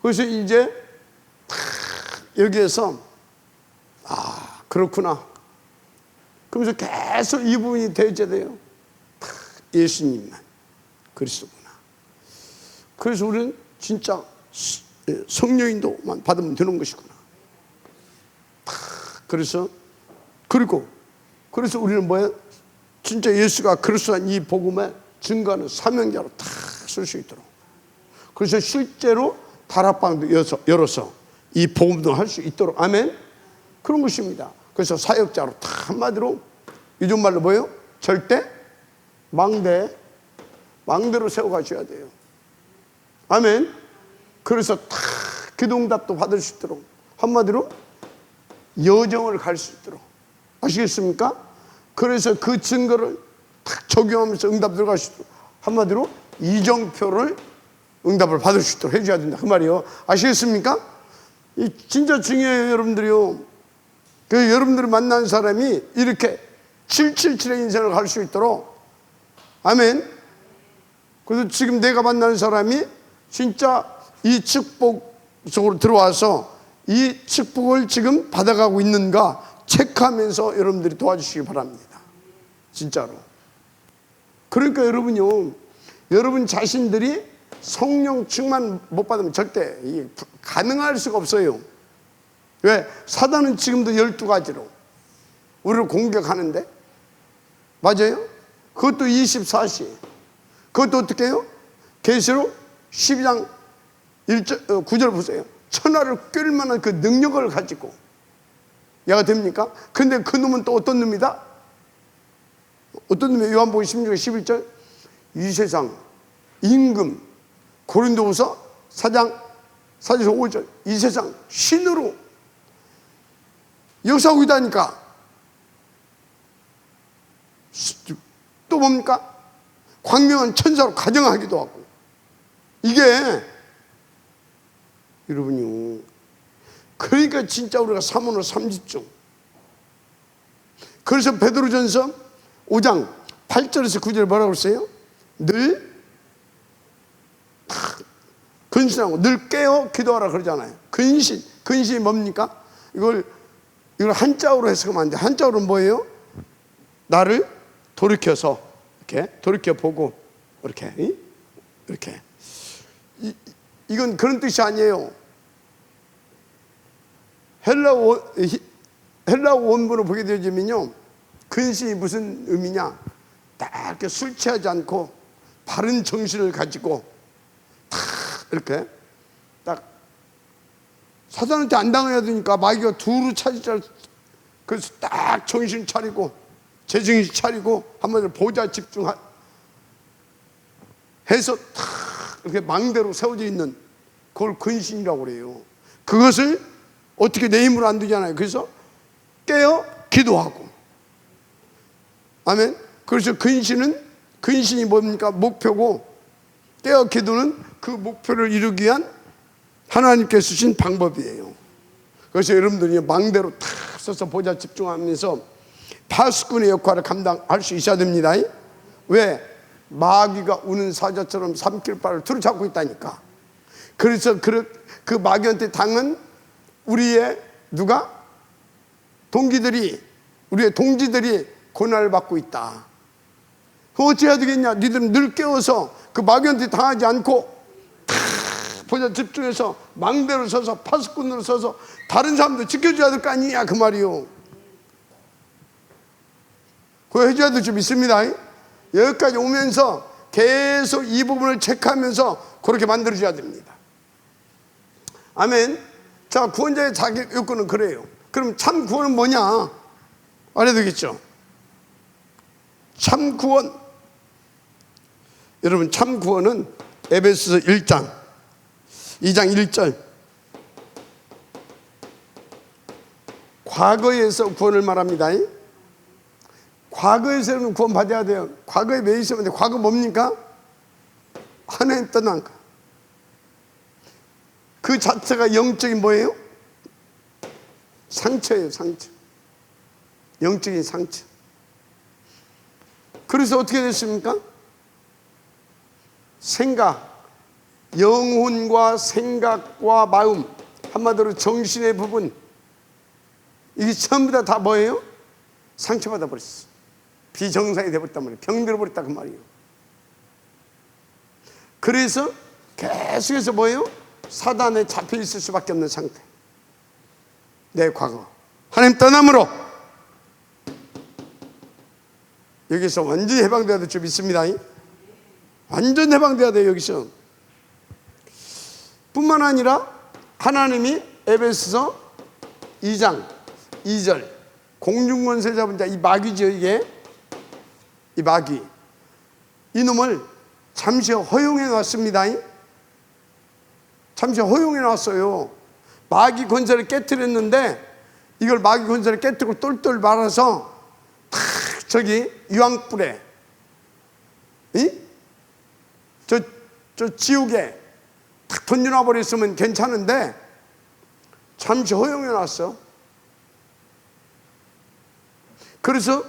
그래서 이제 여기에서 그렇구나. 그러면서 계속 이 부분이 대제돼요. 예수님만 그리스도구나. 그래서 우리는 진짜 성령인도만 받으면 되는 것이구나. 그래서 우리는 뭐야? 진짜 예수가 그리스도한 이 복음의 증거하는 사명자로 다 쓸 수 있도록. 그래서 실제로 다락방도 열어서 이 복음도 할 수 있도록. 아멘. 그런 것입니다. 그래서 사역자로 다 한마디로 요즘 말로 뭐예요? 절대 망대로 세워가셔야 돼요. 아멘. 그래서 다 기도응답도 받을 수 있도록 한마디로 여정을 갈 수 있도록. 아시겠습니까? 그래서 그 증거를 딱 적용하면서 응답 들어갈 수 있도록 한마디로 이정표를 응답을 받을 수 있도록 해줘야 된다 그 말이에요. 아시겠습니까? 이 진짜 중요해요 여러분들이요. 그 여러분들이 만난 사람이 이렇게 777의 인생을 갈 수 있도록. 아멘. 그래서 지금 내가 만나는 사람이 진짜 이 축복 속으로 들어와서 이 축복을 지금 받아가고 있는가 체크하면서 여러분들이 도와주시기 바랍니다. 진짜로. 그러니까 여러분요, 여러분 자신들이 성령 충만 못 받으면 절대 가능할 수가 없어요. 왜? 사단은 지금도 12가지로 우리를 공격하는데. 맞아요? 그것도 24시. 그것도 어떻게 해요? 계시록 12장 9절 보세요. 천하를 꿰를 만한 그 능력을 가지고 얘가 됩니까? 근데 그 놈은 또 어떤 놈이다? 어떤 놈이에요? 요한복음 16장 11절 이 세상 임금. 고린도후서 4장 4절에서 5절 이 세상 신으로 역사하고 있다니까. 또 뭡니까? 광명한 천사로 가정하기도 하고. 이게 여러분요, 그러니까 진짜 우리가 사모를 삼집중. 그래서 베드로전서 5장 8절에서 9절에 뭐라고 했어요? 늘 근신하고 늘 깨어 기도하라 그러잖아요. 근신이 뭡니까? 이걸 한자어로 해석하면 안 돼. 한자어로는 뭐예요? 나를 돌이켜서 이렇게 돌이켜보고 이렇게 이건 그런 뜻이 아니에요. 헬라어 원문으로 보게 되면요, 근신이 무슨 의미냐? 딱 이렇게 술 취하지 않고 바른 정신을 가지고 딱 이렇게 딱 사단한테 안 당해야 되니까 마귀가 두루 차지자. 그래서 딱 정신 차리고 재정신 차리고 한마디로 보좌 집중해서 탁 이렇게 망대로 세워져 있는 그걸 근신이라고 그래요. 그것을 어떻게 내 힘으로 안 되잖아요. 그래서 깨어 기도하고. 아멘. 그래서 근신이 뭡니까? 목표고, 깨어 기도는 그 목표를 이루기 위한 하나님께서 주신 방법이에요. 그래서 여러분들이 망대로 탁 서서 보좌 집중하면서 파수꾼의 역할을 감당할 수 있어야 됩니다. 왜? 마귀가 우는 사자처럼 삼킬 바를 두루 잡고 있다니까. 그래서 그 마귀한테 당한 우리의 누가? 우리의 동지들이 고난을 받고 있다. 그럼 어찌해야 되겠냐? 니들은 늘 깨워서 그 마귀한테 당하지 않고 보자 집중해서 망대로 서서 파수꾼으로 서서 다른 사람도 지켜줘야 될 거 아니냐 그 말이요. 그거 해줘야 될 줄 믿습니다. 여기까지 오면서 계속 이 부분을 체크하면서 그렇게 만들어줘야 됩니다. 아멘. 자, 구원자의 자격 요건은 그래요. 그럼 참 구원은 뭐냐? 알아야 되겠죠. 참 구원. 여러분, 참 구원은 에베소서 1장 2장 1절. 과거에서 구원을 말합니다. 과거에서는 구원 받아야 돼요. 과거에 왜 있으면 돼? 과거 뭡니까? 하나님 떠난 거. 그 자체가 영적인 뭐예요? 상처예요, 상처. 영적인 상처. 그래서 어떻게 됐습니까? 영혼과 생각과 마음, 한마디로 정신의 부분, 이게 전부 다 뭐예요? 상처받아 버렸어. 비정상이 되어버렸단 말이에요. 병들어 버렸다 그 말이에요. 그래서 계속해서 뭐예요? 사단에 잡혀 있을 수밖에 없는 상태. 내 과거 하나님 떠남으로 여기서 완전히 해방돼야 될 줄 믿습니다. 완전 해방돼야 돼요. 여기서 뿐만 아니라 하나님이 에베소서 2장 2절 공중권세 잡은 자, 이 마귀죠. 이게 이 마귀, 이놈을 잠시 허용해 놨습니다. 잠시 허용해 놨어요. 마귀 권세를 깨뜨렸는데 이걸 마귀 권세를 깨뜨리고 똘똘 말아서 탁 저기 유황불에 저 지옥에 탁 던져놔 버렸으면 괜찮은데 잠시 허용해 놨어. 그래서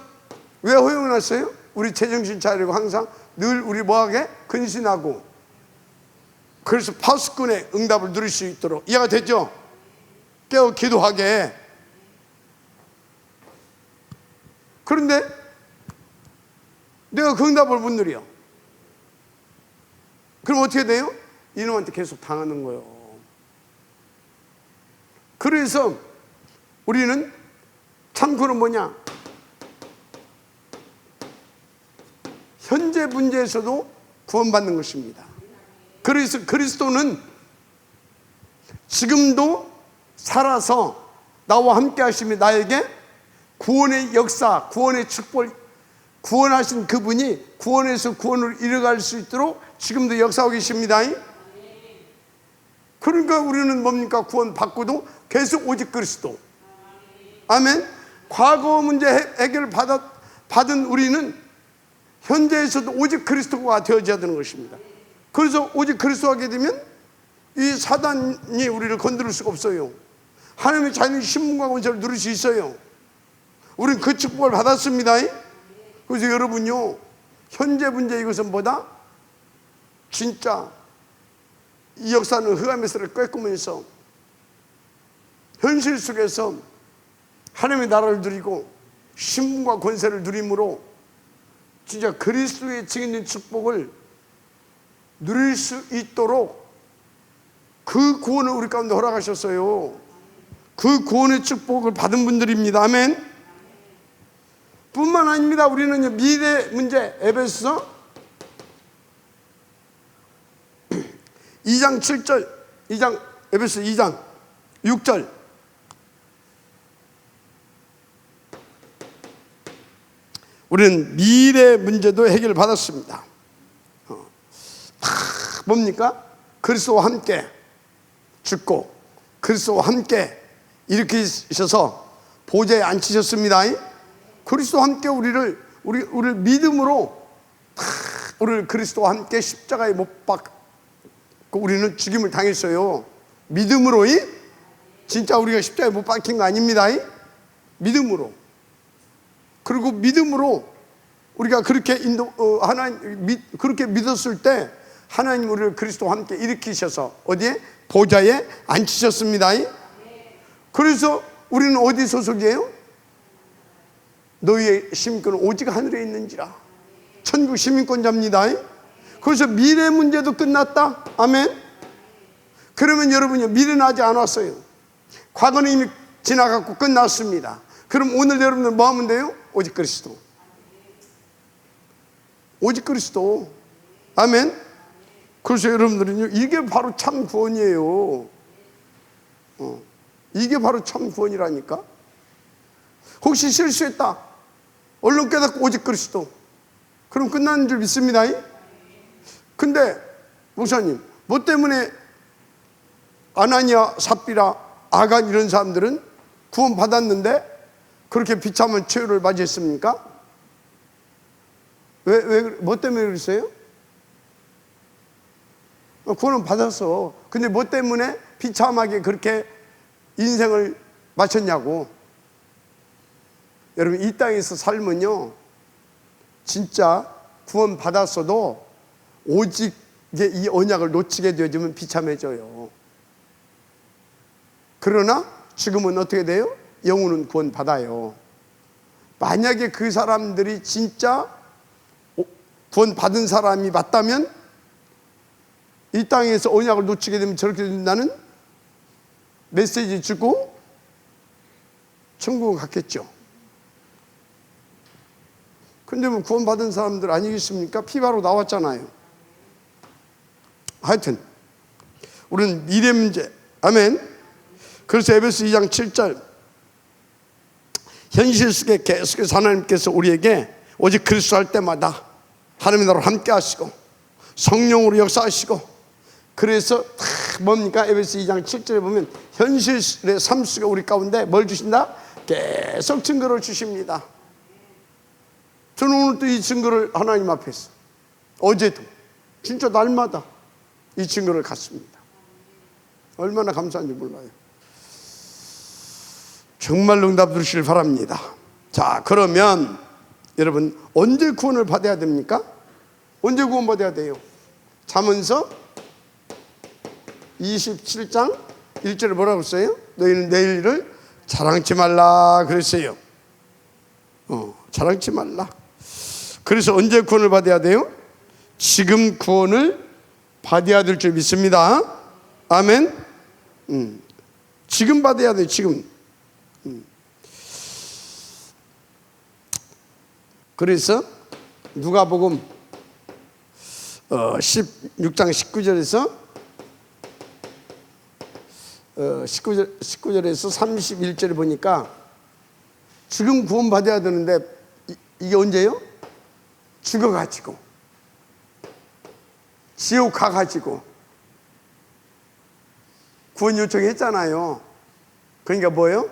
왜 허용해 놨어요? 우리 제정신 차리고 항상 늘 우리 뭐하게? 근신하고, 그래서 파수꾼의 응답을 누릴 수 있도록. 이해가 됐죠? 깨어 기도하게. 그런데 내가 그 응답을 못 누려. 그럼 어떻게 돼요? 이놈한테 계속 당하는 거예요. 그래서 우리는 참고는 뭐냐? 현재 문제에서도 구원받는 것입니다. 그래서 그리스도는 지금도 살아서 나와 함께 하시며 나에게 구원의 역사, 구원의 축복, 구원하신 그분이 구원에서 구원으로 이뤄갈 수 있도록 지금도 역사하고 계십니다. 그러니까 우리는 뭡니까? 구원 받고도 계속 오직 그리스도. 아멘. 과거 문제 해결을 받은 우리는 현재에서도 오직 그리스도가 되어져야 되는 것입니다. 그래서 오직 그리스도가 하게 되면 이 사단이 우리를 건드릴 수가 없어요. 하나님의 자연의 신분과 권세를 누릴 수 있어요. 우리는 그 축복을 받았습니다. 그래서 여러분요, 현재 문제 이것은 뭐다? 진짜 이 역사는 흑암의 세를 꿰꾸면서 현실 속에서 하나님의 나라를 누리고 신분과 권세를 누림으로 진짜 그리스도의 증인된 축복을 누릴 수 있도록 그 구원을 우리 가운데 허락하셨어요. 그 구원의 축복을 받은 분들입니다. 아멘. 뿐만 아닙니다. 우리는 미래 문제, 에베소서 2장 7절, 에베소서 2장 6절. 우리는 미래 문제도 해결받았습니다. 뭡니까? 그리스도와 함께 죽고 그리스도와 함께 일으키셔서 보좌에 앉히셨습니다. 그리스도와 함께 우리를 믿음으로 우리를 그리스도와 함께 십자가에 못 박고 우리는 죽임을 당했어요. 믿음으로. 진짜 우리가 십자가에 못 박힌 거 아닙니다. 믿음으로. 그리고 믿음으로 우리가 그렇게 그렇게 믿었을 때 하나님 우리를 그리스도와 함께 일으키셔서 어디에? 보좌에 앉히셨습니다. 그래서 우리는 어디 소속이에요? 너희의 시민권은 오직 하늘에 있는지라. 천국 시민권자입니다. 그래서 미래 문제도 끝났다. 아멘. 그러면 여러분요, 미래는 아직 안 왔어요. 과거는 이미 지나갔고 끝났습니다. 그럼 오늘 여러분들 뭐 하면 돼요? 오직 그리스도. 오직 그리스도. 아멘. 그래서 여러분들은요, 이게 바로 참 구원이에요. 이게 바로 참 구원이라니까. 혹시 실수했다, 얼른 깨닫고 오직 그리스도. 그럼 끝나는 줄 믿습니다. 근데 목사님, 뭐 때문에 아나니아, 삽비라, 아간 이런 사람들은 구원 받았는데 그렇게 비참한 최후를 맞이했습니까? 뭐 때문에 그랬어요? 구원은 받았어. 근데 뭐 때문에 비참하게 그렇게 인생을 마쳤냐고. 여러분, 이 땅에서 살면요, 진짜 구원 받았어도 오직 이 언약을 놓치게 되어지면 비참해져요. 그러나 지금은 어떻게 돼요? 영혼은 구원 받아요. 만약에 그 사람들이 진짜 구원 받은 사람이 맞다면 이 땅에서 언약을 놓치게 되면 저렇게 된다는 메시지 주고 천국을 갔겠죠. 근데 뭐 구원 받은 사람들 아니겠습니까? 피바로 나왔잖아요. 하여튼 우리는 미래 문제. 아멘. 그래서 에베소 2장 7절, 현실 속에 계속해서 하나님께서 우리에게 오직 그리스도 할 때마다 하나님의 나라로 함께 하시고 성령으로 역사하시고, 그래서 뭡니까? 에베소 2장 7절에 보면 현실의 삶 속에 우리 가운데 뭘 주신다? 계속 증거를 주십니다. 저는 오늘 또 이 증거를 하나님 앞에서 어제도 진짜 날마다 이 증거를 갖습니다. 얼마나 감사한지 몰라요. 정말 응답 주시길 바랍니다. 자, 그러면 여러분, 언제 구원을 받아야 됩니까? 언제 구원 받아야 돼요? 잠언서 27장 1절에 뭐라고 써요? 너희는 내일을 자랑치 말라 그랬어요. 자랑치 말라. 그래서 언제 구원을 받아야 돼요? 지금 구원을 받아야 될 줄 믿습니다. 아멘. 지금 받아야 돼요. 지금. 그래서 누가복음 16장 19절에서 19절에서 31절에 보니까 지금 구원 받아야 되는데 이게 언제요? 죽어가지고 지옥 가가지고 구원 요청했잖아요. 그러니까 뭐예요?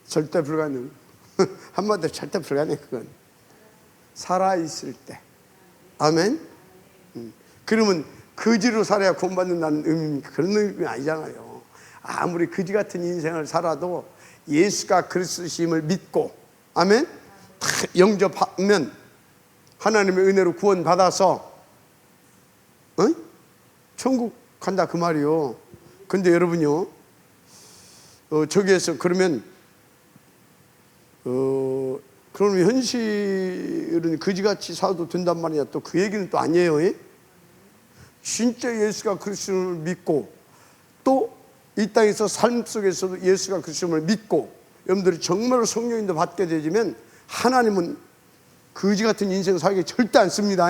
절대 불가능. 한마디로 절대 불가능. 그건 살아있을 때. 아멘. 그러면 거지로 살아야 구원받는다는 의미입니까? 그런 의미 아니잖아요. 아무리 거지 같은 인생을 살아도 예수가 그리스도심을 믿고, 아멘, 다 영접하면 하나님의 은혜로 구원받아서 천국 간다 그 말이요. 근데 여러분요, 저기에서 그러면 그러면 현실은 거지같이 살아도 된단 말이야. 또 그 얘기는 또 아니에요. 진짜 예수가 그리스도를 믿고 또 이 땅에서 삶 속에서도 예수가 그리스도를 믿고 여러분들이 정말로 성령인도 받게 되면 하나님은 거지 같은 인생을 살기 절대 않습니다.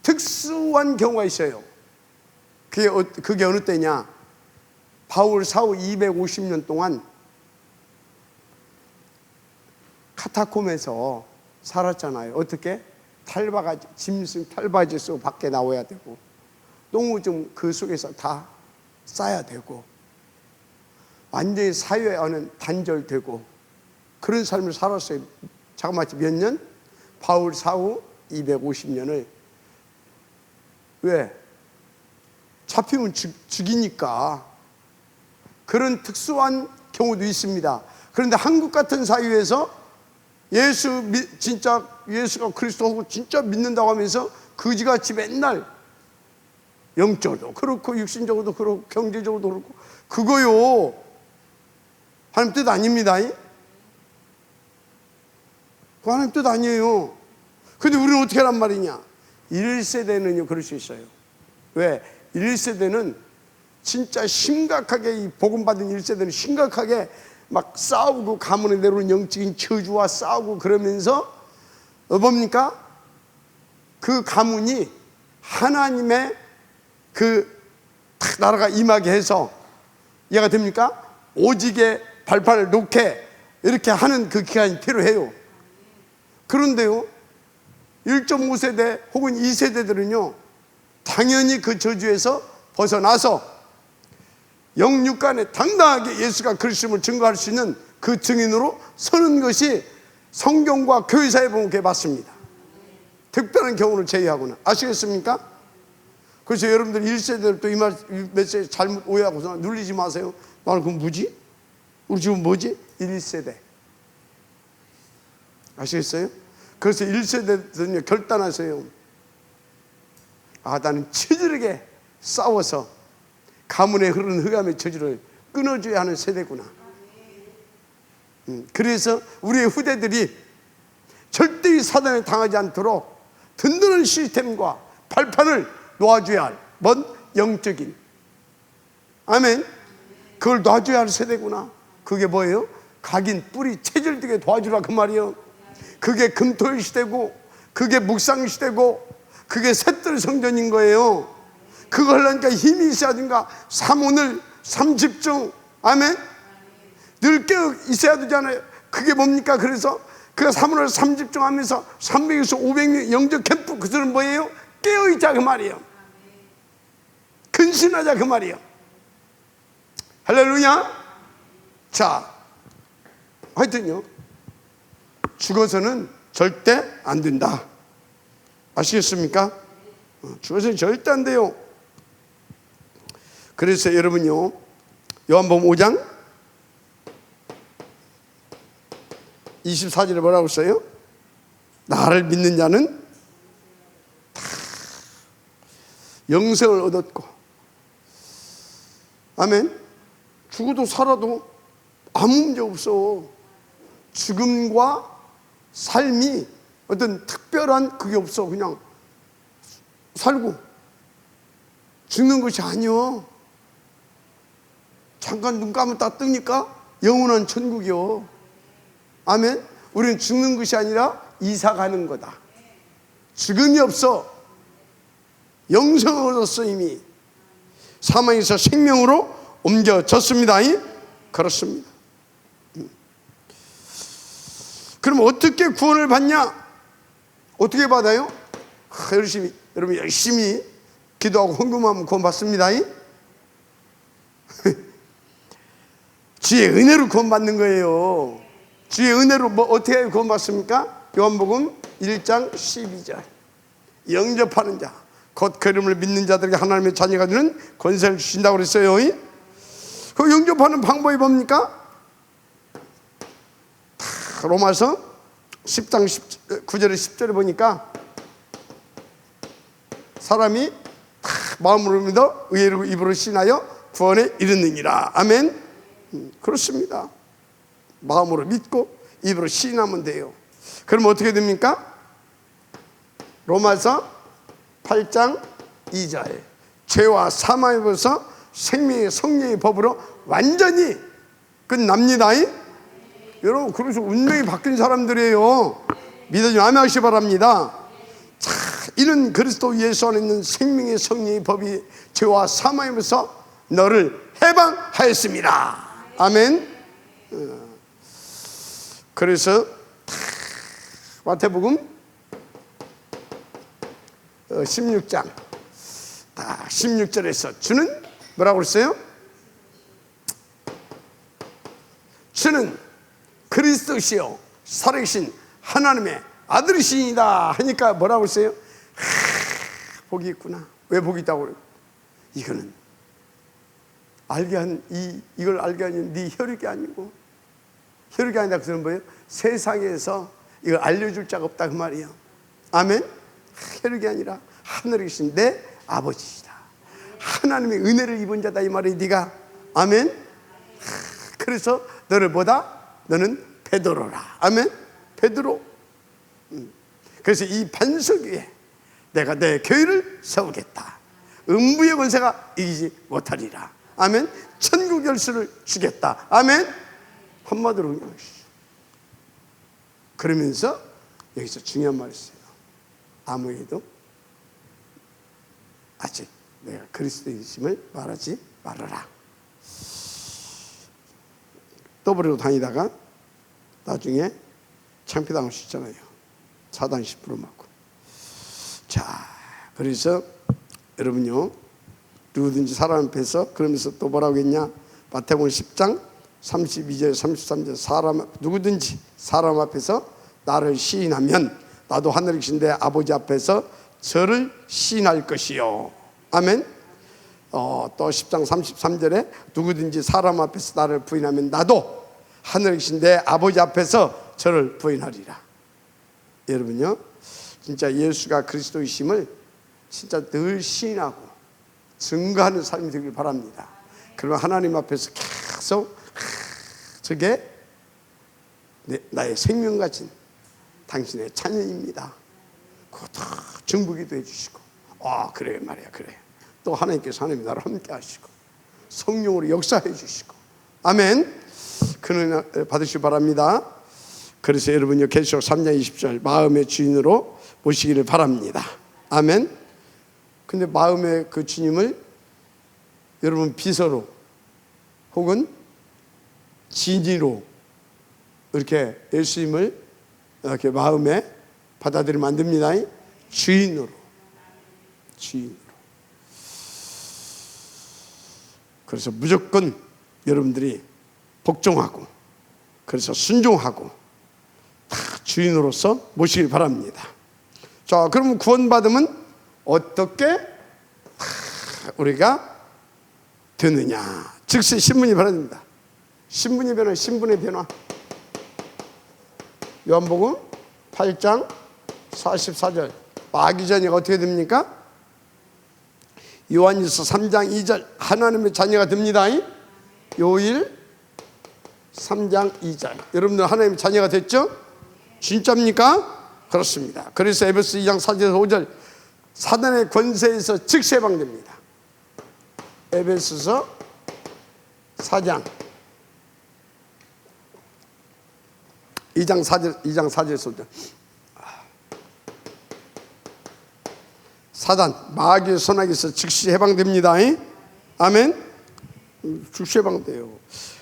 특수한 경우가 있어요. 그게 어느 때냐? 바울 사후 250년 동안 카타콤에서 살았잖아요. 어떻게? 탈바가지, 짐승 탈바지 쓰고 밖에 나와야 되고, 똥오줌 그 속에서 다 싸야 되고, 완전히 사회와는 단절되고, 그런 삶을 살았어요. 잠깐만, 몇 년? 바울 사후 250년을. 왜? 잡히면 죽이니까. 그런 특수한 경우도 있습니다. 그런데 한국 같은 사회에서 진짜 예수가 그리스도고 진짜 믿는다고 하면서 거지같이 맨날 영적으로도 그렇고 육신적으로도 그렇고 경제적으로도 그렇고, 그거요 하나님 뜻 아닙니다. 그 하나님 뜻 아니에요. 근데 우리는 어떻게 하란 말이냐? 1세대는요 그럴 수 있어요. 왜? 1세대는 진짜 심각하게, 이 복음받은 1세대는 심각하게 막 싸우고, 가문에 내려오는 영적인 저주와 싸우고 그러면서 뭡니까? 그 가문이 하나님의 그 나라가 임하게 해서, 이해가 됩니까? 오직의 발판을 놓게 이렇게 하는 그 기간이 필요해요. 그런데요 1.5세대 혹은 2세대들은요 당연히 그 저주에서 벗어나서 영육간에 당당하게 예수가 그리스도임을 증거할 수 있는 그 증인으로 서는 것이 성경과 교회사에 보면 그게 맞습니다. 특별한 경우를 제외하고는. 아시겠습니까? 그래서 여러분들 1세대들 또 이 말 몇 세 잘못 오해하고서 눌리지 마세요. 나는 그건 뭐지? 우리 지금 뭐지? 1세대. 아시겠어요? 그래서 1세대들은요 결단하세요. 아, 나는 치질하게 싸워서 가문에 흐르는 흑암의 저주를 끊어줘야 하는 세대구나. 그래서 우리의 후대들이 절대 사단에 당하지 않도록 든든한 시스템과 발판을 놓아줘야 할, 뭔? 영적인, 아멘, 그걸 놔줘야 할 세대구나. 그게 뭐예요? 각인 뿌리 체질되게 도와주라 그 말이에요. 그게 금토일 시대고, 그게 묵상 시대고, 그게 셋들 성전인 거예요. 그거 하려니까 힘이 있어야 된가? 삼오늘 삼집중, 아멘, 늘 깨어 있어야 되잖아요. 그게 뭡니까? 그래서 그 삼오늘 삼집중 하면서 300에서 500명 영적 캠프, 그들은 뭐예요? 깨어있자 그 말이에요. 근신하자 그 말이에요. 할렐루야. 자, 하여튼요 죽어서는 절대 안 된다. 아시겠습니까? 죽어서는 절대 안 돼요. 그래서 여러분요 요한복음 5장 24절에 뭐라고 써요? 나를 믿는 자는 다 영생을 얻었고, 아멘. 죽어도 살아도 아무 문제 없어. 죽음과 삶이 어떤 특별한 그게 없어. 그냥 살고 죽는 것이 아니요. 잠깐 눈 감았다 뜨니까 영원한 천국이요. 아멘. 우리는 죽는 것이 아니라 이사 가는 거다. 죽음이 없어. 영생을 얻었어. 이미 사망에서 생명으로 옮겨졌습니다. 그렇습니다. 그럼 어떻게 구원을 받냐? 어떻게 받아요? 여러분 열심히 기도하고 헌금하면 구원 받습니다. 주의 은혜로 구원 받는 거예요. 주의 은혜로 뭐 어떻게 구원 받습니까? 요한복음 1장 12절. 영접하는 자, 곧 그 이름을 믿는 자들에게 하나님의 자녀가 되는 권세를 주신다고 그랬어요. 그 영접하는 방법이 뭡니까? 로마서 10장 9절에 10절에 보니까 사람이 마음으로 믿어 의로 입으로 신하여 구원에 이르느니라. 아멘. 그렇습니다. 마음으로 믿고 입으로 신하면 돼요. 그럼 어떻게 됩니까? 로마서 8장 2절. 죄와 사망에 벌써 생명의 성령의 법으로 완전히 끝납니다. 여러분, 그래서 운명이 바뀐 사람들이에요. 믿어주면 아멘 하시기 바랍니다. 자, 이런 그리스도 예수 안에 있는 생명의 성령의 법이 죄와 사망에 벌써 너를 해방하였습니다. 아멘. 그래서 마태복음 16장 16절에서 주는 뭐라고 그랬어요? 주는 그리스도시요 살아계신 하나님의 아들이시니다 하니까 뭐라고 했어요? 복이 있구나. 왜 복이 있다고 그래요? 이거는 이걸 알게 하는 네 혈육이 아니고, 혈육이 아니라 그는 뭐예요? 세상에서 이걸 알려줄 자가 없다 그 말이에요. 아멘. 혈육이 아니라 하늘에 계신 내 아버지시다. 하나님의 은혜를 입은 자다 이 말이에요. 네가. 아멘. 그래서 너를 보다 너는 베드로라. 아멘. 베드로. 그래서 이 반석 위에 내가 내 교회를 세우겠다. 음부의 권세가 이기지 못하리라. 아멘. 천국 열쇠를 주겠다. 아멘. 한마디로 그러면서 여기서 중요한 말이 있어요. 아무에게도 아직 내가 그리스도이심을 말하지 말아라. 떠버리고 다니다가 나중에 창피당할 수 있잖아요. 사단 10% 맞고. 자, 그래서 여러분요, 누구든지 사람 앞에서, 그러면서 또 뭐라고 했냐? 마태복음 10장 32절 33절 누구든지 사람 앞에서 나를 시인하면 나도 하늘에 계신 내 아버지 앞에서 저를 시인할 것이요. 아멘. 또 10장 33절에 누구든지 사람 앞에서 나를 부인하면 나도 하늘에 계신 내 아버지 앞에서 저를 부인하리라. 여러분요, 진짜 예수가 그리스도이심을 진짜 늘 시인하고 증거하는 삶이 되길 바랍니다. 그러면 하나님 앞에서 계속 저게 나의 생명 가진 당신의 자녀입니다. 그거 다 증거기도 해주시고, 그래 말이야, 그래. 또 하나님께서 하나님 나를 함께 하시고 성령으로 역사해 주시고, 아멘. 그는 받으시기 바랍니다. 그래서 여러분요, 계시록 3장 20절 마음의 주인으로 모시기를 바랍니다. 아멘. 근데 마음의 그 주님을 여러분 비서로 혹은 진리로 이렇게 예수님을 이렇게 마음에 받아들이면 안 됩니다. 주인으로. 그래서 무조건 여러분들이 복종하고, 그래서 순종하고 다 주인으로서 모시길 바랍니다. 자, 그러면 구원받으면 어떻게 우리가 되느냐? 즉시 신분이 변화됩니다. 신분이 변화, 신분의 변화. 요한복음 8장 44절 마귀 전이가 어떻게 됩니까? 요한일서 3장 2절 하나님의 자녀가 됩니다. 요일 3장 2절 여러분들 하나님의 자녀가 됐죠? 진짜입니까? 그렇습니다. 그래서 에베소 2장 4절 5절 사단의 권세에서 즉시 해방됩니다. 에베소서 4장 2장 4절 소절 사단 마귀의 손아귀에서 즉시 해방됩니다. 아멘. 즉시 해방돼요.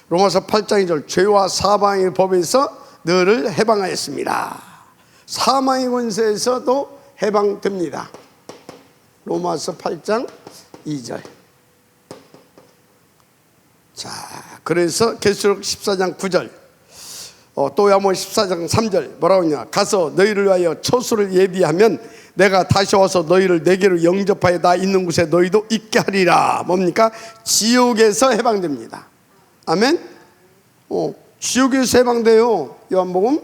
로마서 8장 2절 죄와 사망의 법에서 너를 해방하였습니다. 사망의 권세에서도 해방됩니다. 로마서 8장 2절. 자, 그래서 계시록 14장 9절 또 야모 14장 3절 뭐라고 하냐? 가서 너희를 위하여 처소를 예비하면 내가 다시 와서 너희를 내게로 영접하여 나 있는 곳에 너희도 있게 하리라. 뭡니까? 지옥에서 해방됩니다. 아멘. 지옥에서 해방돼요. 요한복음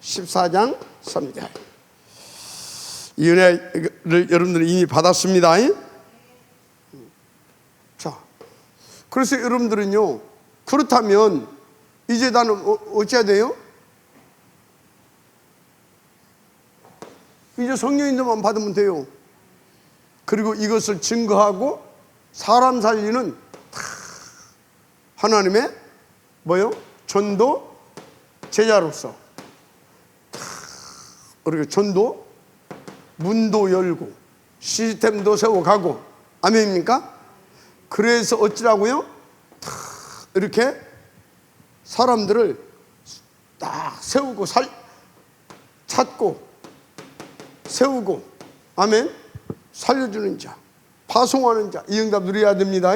14장 3절. 이 은혜를 여러분들이 이미 받았습니다. 자, 그래서 여러분들은요, 그렇다면 이제 나는 어찌해야 돼요? 이제 성령인도만 받으면 돼요. 그리고 이것을 증거하고 사람 살리는 하나님의 뭐요? 전도 제자로서 그리고 전도 문도 열고 시스템도 세워가고, 아멘입니까? 그래서 어찌라고요? 이렇게 사람들을 딱 세우고 찾고 세우고, 아멘, 살려주는 자, 파송하는 자, 이 응답 누려야 됩니다.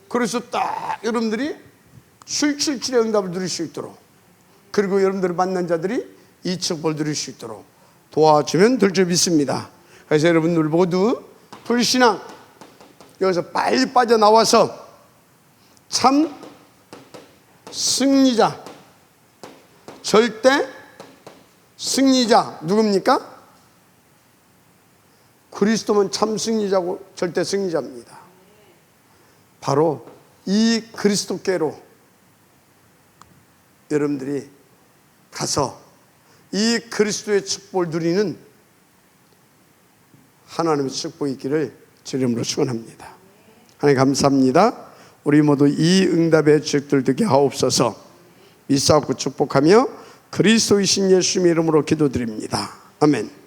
그래서 딱 여러분들이 777의 응답을 누릴 수 있도록, 그리고 여러분들을 만난 자들이 이 축복을 누릴 수 있도록 도와주면 될 줄 믿습니다. 그래서 여러분들 모두 불신앙 여기서 빨리 빠져나와서 참 승리자, 절대 승리자 누굽니까? 그리스도는 참 승리자고 절대 승리자입니다. 바로 이 그리스도께로 여러분들이 가서 이 그리스도의 축복을 누리는 하나님의 축복이 있기를 주님으로 축원합니다. 하나님 감사합니다. 우리 모두 이 응답의 축복들 되게 하옵소서. 믿사옵고 축복하며 그리스도이신 예수님의 이름으로 기도드립니다. 아멘.